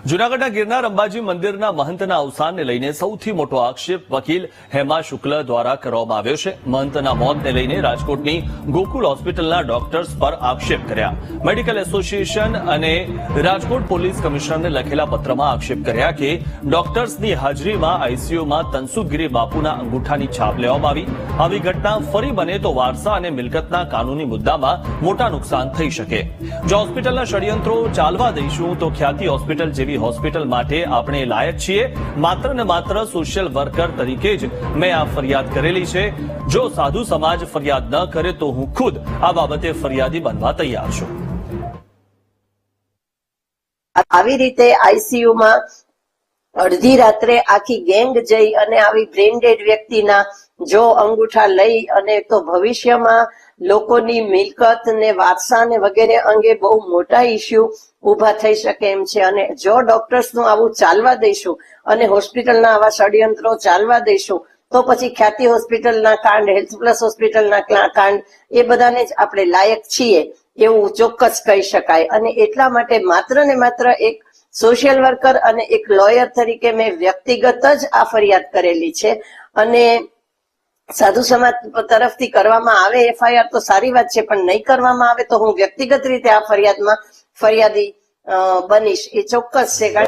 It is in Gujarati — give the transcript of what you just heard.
જૂનાગઢના ગિરનાર અંબાજી મંદિરના મહંતના અવસાનને લઈને સૌથી મોટો આક્ષેપ વકીલ હેમા શુક્લ દ્વારા કરવામાં આવ્યો છે। મહંતના મોતને લઈને રાજકોટની ગોકુલ હોસ્પિટલના ડોક્ટર્સ પર આક્ષેપ કર્યા। મેડિકલ એસોસિએશન અને રાજકોટ પોલીસ કમિશનરને લખેલા પત્રમાં આક્ષેપ કર્યા કે ડોક્ટર્સની હાજરીમાં આઈસીયુમાં તનસુખગીરી બાપુના અંગૂઠાની છાપ લેવામાં આવી। આવી ઘટના ફરી બને તો વારસા અને મિલકતના કાનૂની મુદ્દામાં મોટા નુકસાન થઈ શકે। જો હોસ્પિટલના ષડયંત્રો ચાલવા દઈશું તો ખ્યાતિ હોસ્પિટલ જેવી હોસ્પિટલ માટે આપણે લાયક છીએ। માત્ર ને માત્ર સોશિયલ વર્કર તરીકે જ મેં આ ફરિયાદ કરેલી છે। જો સાધુ સમાજ ફરિયાદ ન કરે તો હું ખુદ આ બાબતે ફરિયાદી બનવા તૈયાર છું। આવી રીતે આઈસીયુમાં અડધી રાત્રે આખી ગેંગ જઈ અને આવી બ્રેન્ડેડ વ્યક્તિના જો અંગૂઠા લઈ અને તો ભવિષ્યમાં લોકોની મિલકત ને વારસા ને વગેરે અંગે બહુ મોટા ઇસ્યુ ઉભા થઈ શકે એમ છે। અને જો ડોક્ટર્સનું આવું ચાલવા દઈશું અને હોસ્પિટલના આવા ષડયંત્રો ચાલવા દઈશું તો પછી ખ્યાતિ હોસ્પિટલના કાંડ, હેલ્થ પ્લસ હોસ્પિટલના કાંડ એ બધાને જ આપણે લાયક છીએ એવું ચોક્કસ કહી શકાય। અને એટલા માટે માત્ર ને માત્ર એક સોશિયલ વર્કર અને એક લોયર તરીકે મેં વ્યક્તિગત જ આ ફરિયાદ કરેલી છે। અને સાધુ સમાજ તરફથી કરવામાં આવે એફઆઈઆર તો સારી વાત છે, પણ નહીં કરવામાં આવે તો હું વ્યક્તિગત રીતે આ ફરિયાદમાં ફરિયાદી બનીશ એ ચોક્કસ છે।